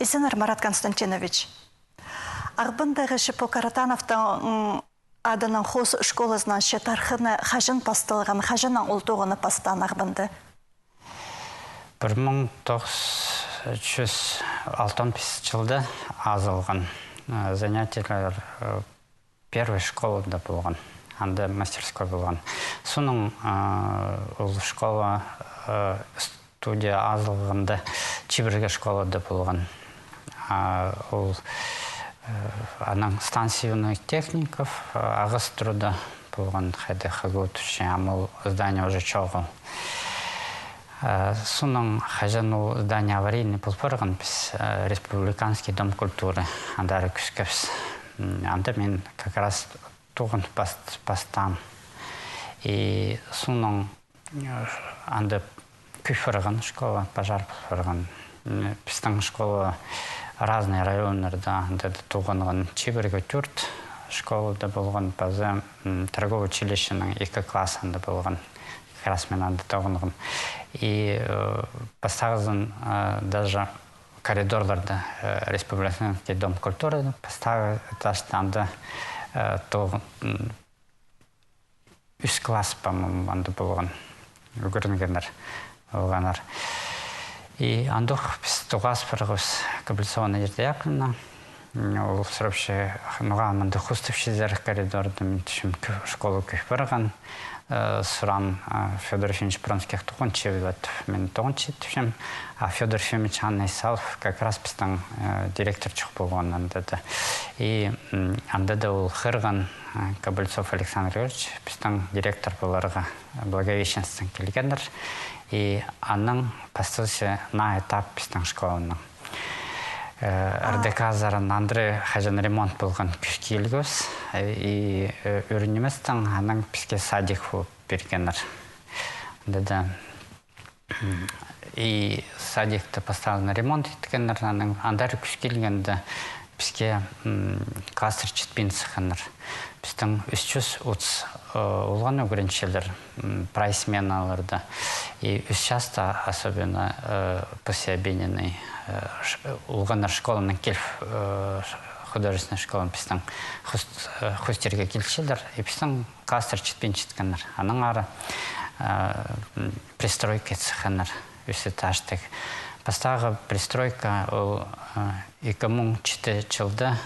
Исенер Марат Константинович. Арбындағы Шипо Каратановтың адының хос школасынан шетархыны хажын пастылған, хажынан ұлтуғыны пастан арбынды? 1965 жылда азылған занятиялар первой школада болған, анда мастерской болған. Соның ол школа студия азылғанда Чибірге школада болған. Ол аның станционных техников ағыз труда болған қайды қағылтуші, амыл здание уже чоғыл. Соның хажан ол здание аварийный болпырған біз республиканский дом культуры андары күскіпс. Анда мен как раз туғын пастам. И соның анда күфірған школа, пожар болпырған. Біздің школа разные районларда туғанған Чибірге түрт школада болған, базы торговый училищенің 2 классында болған. Как раз мен анда туғанған. И поставызын даже коридорларда республиканский дом культуры поставы этажда анда үш класс, по-моему, анда болған. Үгірінгендер болғанар. И андух біз туғас бірғыз кабляционный жерде яқынна. Ол сұрапшы нұғамынды хустывшызер коридорды мен түшім школу көй бірған. Суран Федор Ефимович Пронских туғынчы мен туғынчы түшім. А Федор Ефимович Анна Исалов как раз біздің директор чық болған андады. И андады ол қырған Кабальцов Александр Георгиевич біздің директор боларға Благовещенстен келгендер. И анның постылшы на этап біздің школының. РДК зарын Андрей хажан ремонт болған күшкелгіз. И үрініміздің анның бізге садик болып бергенер. И садикті поставлен ремонт еткенер. Андары күшкелгенді бізге кластер четпен сықыныр. Біздің 330 олған өгіріншелер прайсменаларды. И часто, особенно после обеденной, олғанар школының келіп, художественной школын біздің хустерге келшелер. И біздің кластер четпен четкенер. Аның ары пристройка сықыныр. Үсі таштық. Бастағы пристройка ол 2004 жылда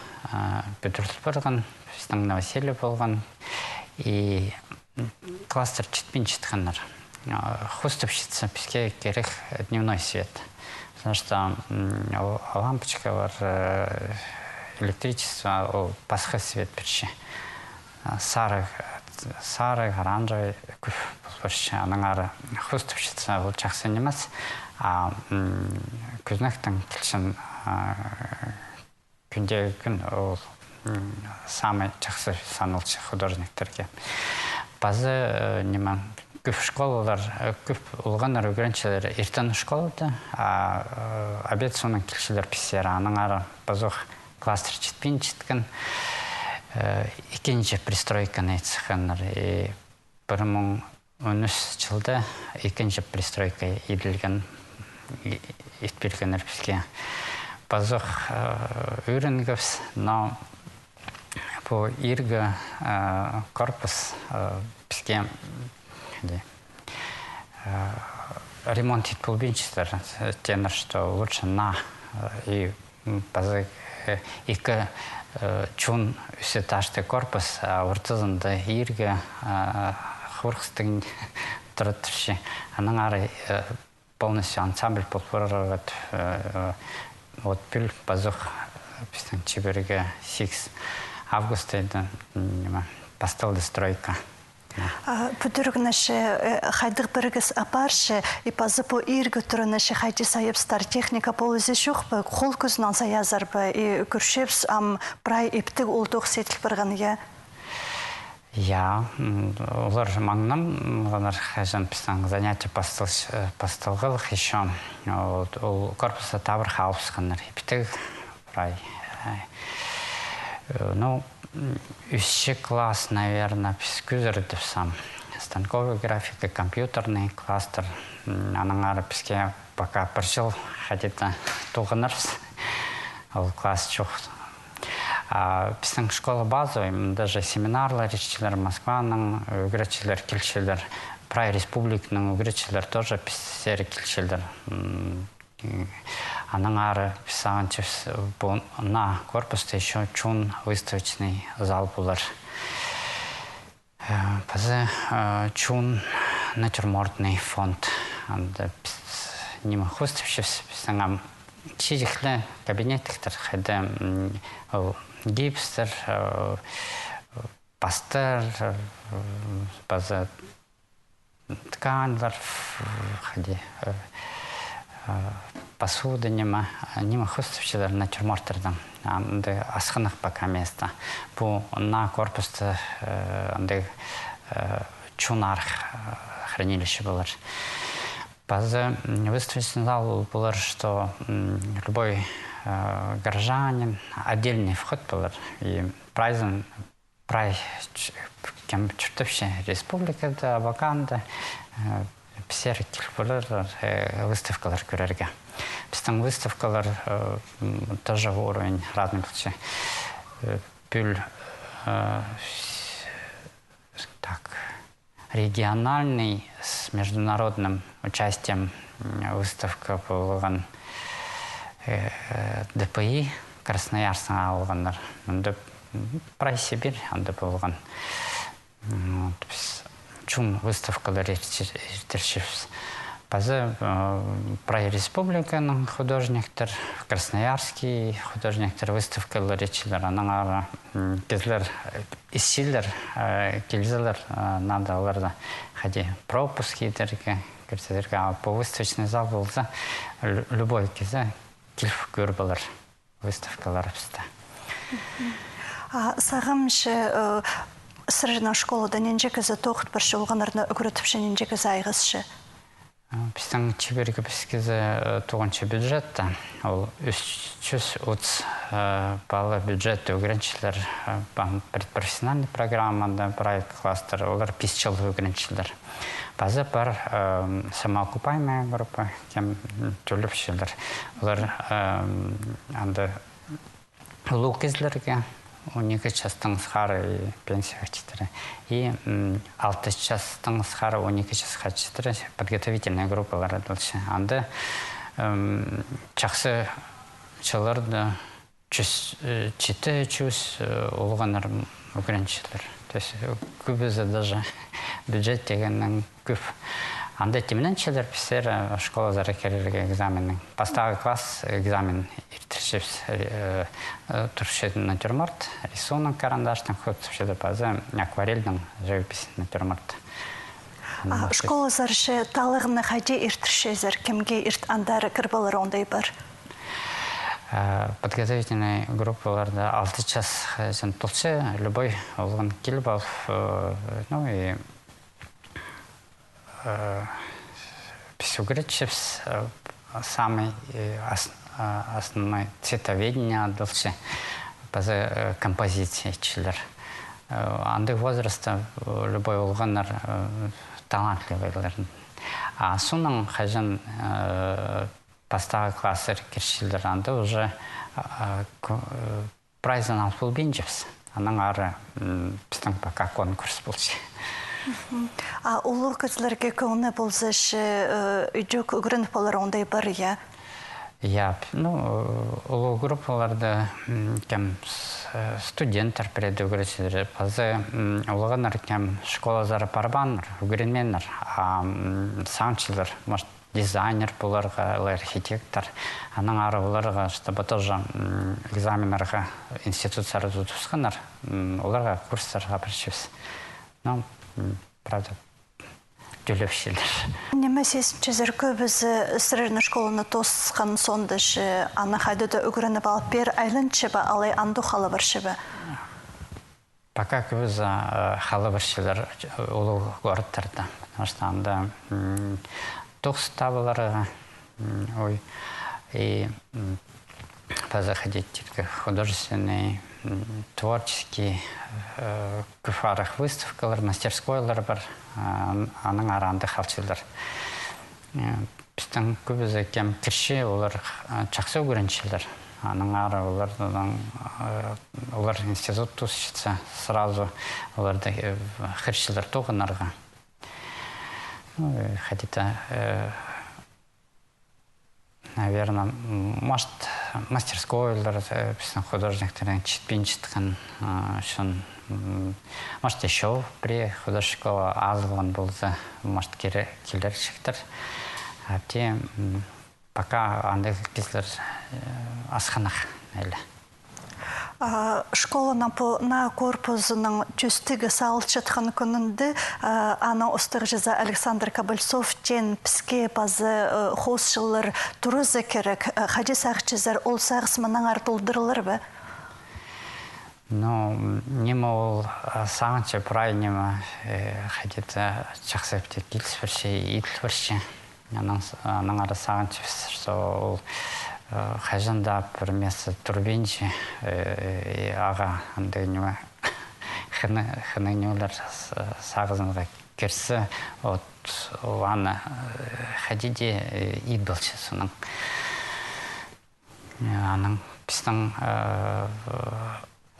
бөтіртіп бұрған. Біздің новоселье болған. И кластер четпен четкенер. Хустовщица бізге керек дневной свет. Потому что лампочка бар, электричество, пасхы свет берші. Сары, оранжевый көп болбыршы. Аның ары хустовщица ол жақсы немес. А күзнақтың келшін күндегі күн ол самый жақсы санылшы художниктерге. Базы неман көп школалар, көп ұлғанар өгіріншелер ертен школада, обед соның келшілер пісері. Аның ары базық кластер четпен четкен, екінші пристройканы етсіғаныр. 2013 жылда екінші пристройка еділген, етбелгенер бізге. Базық үйренгівс, но по ирга корпус бізге ремонт етпілбенчестер. Тенер, что лучше на. И базы екі чун үсеташты корпус, а ортызында ирга хурхстың тұрытыршы. Аның ары полностью ансамбль популярывает. Вот пил базух біздің Чибірге 6 августа постылды стройка. Пүдіргініші қайдық біргіз апаршы, и пазы по иргі түрініші қайды сайыпстар техника полызы шуқ бі, қол көзінен саязар бі, и күршепс прай ептік олдық сетіл бірген, е? Я, олар маңнам, олар қайжан біздің занятия постылғылық еще. Ол корпуса табыр қауысқанар, ептік прай. Ну, Ищи класс, наверное, пискузердив сам. Станковая графика, компьютерный кластер. Аның ары бізге пока бір жыл хотета туғынырыз. ол класс жоқ. Біздің школа базовый, даже семинарлар, ешчілер Москваның өгіретшілер, келшілер, Прай Республиканың өгіретшілер тоже пісері келшілер. Аның ары писағанчыз на корпуста еще чун выставочный зал болар. Пазы чун натюрмортный фонд. Нема хостовшись, писаңам чижіклі кабинеттіктер, қайды гипстер, пастер, базы тканьлар, қайды посуда нема хостовшылар натюрмортердан. Асқынық пока место. Бұл на корпуста чунар хранилище болар. Базы выставочный зал был, что любой горожанин, отдельный вход был. И прай кем чертовщи республика, да, Ваканда, писеркел был, выставкалар көрерге. Біздің выставкалар тоже уровень разный был. Пюль региональный с международным участием выставка была ДПИ Красноярск алғандар. Прай Сибирь анда болған. Чун выставкалар ертершіпс. Базы Прай Республиканың художниктер, Красноярский художниктер выставкалар ертершілер. Аның ары кезлер исчилер, келзелер надо оларда ходи пропуск етерге, көрсетерге, по выставочный зал болса, любой кезе келіп көр болар выставкалар бізді. Сағымшы сыржына школада ненже кезі тоқыт бірші олғанарына үгіретіпші ненже кезі айғызшы? Біздің чеберге біз кезі тоғыншы бюджетті, ол 330 балы бюджет өгіреншілер, предпрофессиональный программада проект кластер, олар 5 жыл өгіреншілер. Базы бар самоокупаемая группа, кем төліпшілер. Олар ұлу кезлерге 12 жастың сқары пенсия қачытыры. И 6 жастың сқары 12 жасқа қачытыры подготовительная группалар адылшы. Анды жақсы жылырды 700 олғанар өгіреншілер. То есть көбізі даже бюджет дегеннің көп. Анда темненшілер пісер школа зары керерге экзаменің. Бастағы класс экзамен тұршеді натюрморт, рисунок карандаштың көптішеді базы акварельдің живопись натюрморт. Школа заршы талығыны қайде иртіршезір, кемге ирт андары кірбалар ондай бар? Подготовительные группаларда 6 час толчы, любой олғын келбал, ну и писюгречевс самый основной цветоведение отдался по композиции чиллер. Анды возраста любой олғанар талантливый. А суның хажан постағы классер кершілдер анды уже прайзан алып бұл бенжепс. Аның ары біздің пока конкурс болшы. Улы кызларга көңіне болзыш үйдік үгірініп болар ондай бар, я? Я, улы группаларды кем студенттер перед үгіресілер. Пазы улығынар кем школа зары парбаныр, үгіренменір. Саңчылар, может, дизайнер боларға, архитектор. Аның ары оларға, чтобы тоже экзаменарға институттары тұтысқанар, оларға курстарға біршіпс. Правда, төлепшілер. Неме сесімчезір көбізі сырырны школаны тосқан сондыш аны қайдыда үгіріні балып бер айлынчы ба, алай анду қалы бірші ба? Пока көбізі қалы біршілер олу ғорыттарды. Потому что анда тоқсы табылары и позаходить художественный творческий күфарах выставкалар, мастерскойлар бар, аның аранды халчылар. Біздің көбізі кем кірші олар жақсы өгіреншілер. Аның ары олар институт тусчица сразу оларда хиршилер туғынарға. Хотите, наверное, может, мастерскойлар, художниктерин читпен читкан, может, еще при художниково азыван болса, может, келершіктер. Апте пока андай кездер асханах әлі. Школа на корпусының түстігі салчатқан күнінде ана ұстық жаза Александр Кабальцов тен піске базы хосшылыр тұрызы керек. Хади сағчызар ол сағыз мұнан артылдырылыр бі? Нема ол сағынчы прай нема хадиді чақсапте келіс бірше, етіл бірше. Аның ары сағынчы ол қажында бір месті тұрбенші аға андай неме қыны нелер сағызынға керсі аны хадиде идолчы соның. Аның біздің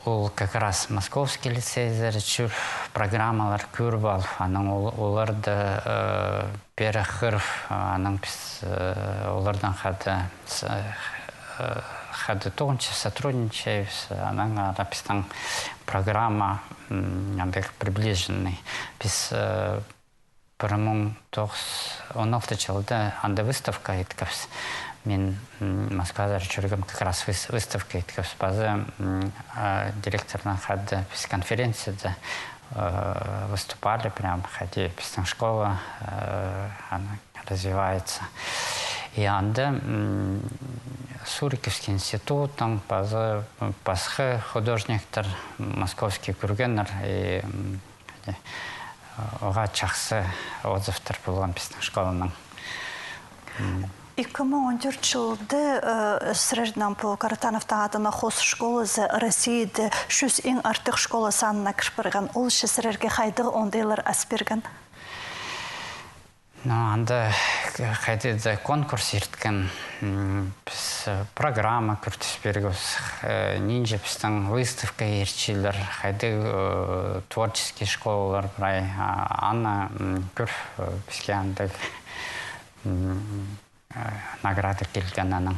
ол как раз Московский лицейдер жүр программалар көріп ал, аның оларды бері қырып, аның біз олардан қады тоғыншы сотрудничаемыз, аның ара біздің программа приближенный. Біз 1916 жылда анда выставка еткіпіз. Мен Москвада жүргім как раз выставка еткіпіз. Базы директордан қады біз конференцияда выступали, прям ходи, біздің школа развивается. И анда Суриковский институтың базы басқы художниктер московский көргенер и оға чақсы отзывтар болған біздің школаның. 2014 жылды Среднам по Каратановтан адына хос школасы Россияда 100 ең артық школа санына кірпірген. Ол шесірерге қайдығы ондайлар әсперген? Анда қайдеді конкурс ерткен. Біз программа күртіс бергіз. Нинже біздің выставка ертчилер. Қайды творческий школалар бірай. Анна күр бізге андық награды келген аның.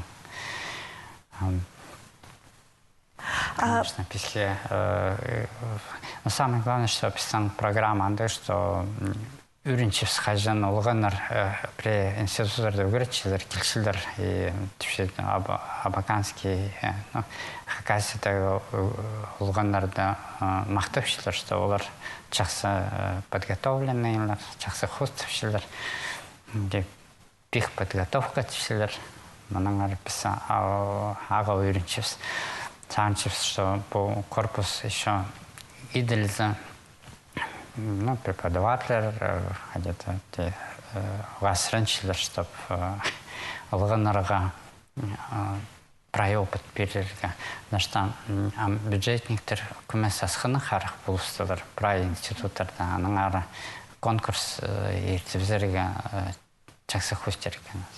Конечно, бізге... Но самое главное, что біздің программа андық, что Үрінчіп сқажан олғанар при институттарда өгіретшілер, келшілер, Абаканский, Хакасияда олғанарда мақтапшылар, что олар жақсы подготовленныйлар, жақсы хостовшылар, бих подготовка тішілер, мұның арпысы аға үрінчіпс. Сағынчіпс, что бұл корпус еще иделізі, преподаватель, где-то васранчилер, чтобы олғанарға прай-опыт берерге. Наштан бюджетниктер көмес асқыны қарық болыстылар прай институттарда. Аның ары конкурс ертібізерге жақсы хостерген.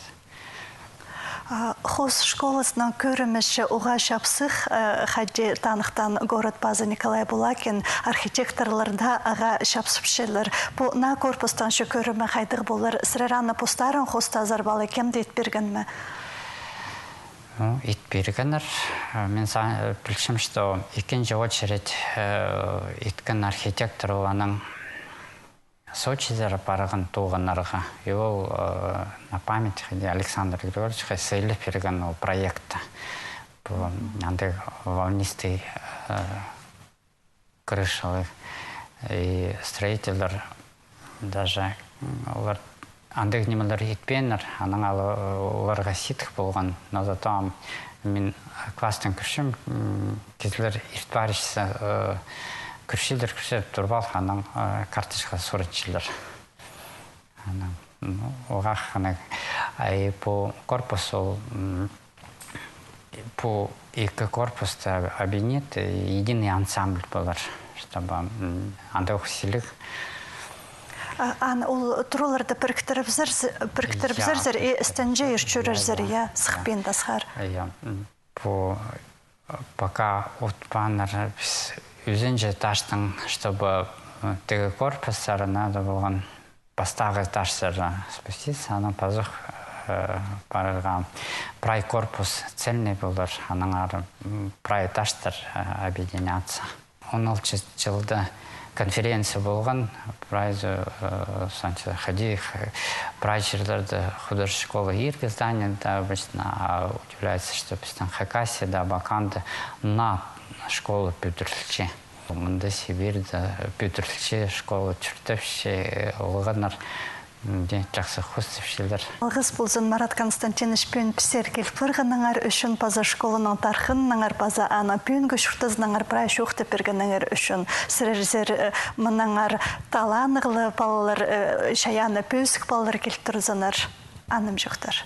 Хос школасынан көріміші оға шапсық қади танықтан город базы Николай Булакин архитекторларда аға шапсыпшылар. Бұл на корпустан шы көрімі қайдық болар. Сірераны постарын хоста зарбалы кемді етберген ме? Етбергенер. Мен білшім, что екінші очередь еткен архитектор оланың Сочидер параган туғанарға. И ол на память Александр Григорьевичқа сейлі берген ол проекта. Андай волнистый крышалы. И строителер даже андай немелер етпенер, аның оларға ситық болған. Но зато мен кластың күршім кезілер иртбарышсы күршілдер тұрбал аның карточка суретчилер. Оға қана по корпусу, по екі корпусты объединит единый ансамбль болар, чтобы андай ұқсилік. Ол тұруларды біріктіріп зір, и істенже ешчүрір зір, сықпен дасқар. пока отпанар үзінже таштың, чтобы теги корпустары надо болған бастағы таштары спуститься, ана пазық парыға прай корпус цельный болар, аның ары прай таштар объединяться. 16 жылда конференция болған, прайзы ходи, прайчерлерді художественная школа Ирки здание, да, обычно удивляется, что біздің Хакасия, да, Баканды на школу пүтірлче. Мұнда Сибирьді пүтірлче школу түртіпше, олғанар жақсы хустывшілер. Алғыз болзын Марат Константинович пен пісер келіп біргініңір үшін паза школының тархыныңыр паза ана пен көшіқтізніңір прай шоқты пергініңір үшін сірерзер мұныңыр таланығылы балалар шаяны пөзік балалар келіп тұрзыныр аным жоқтар.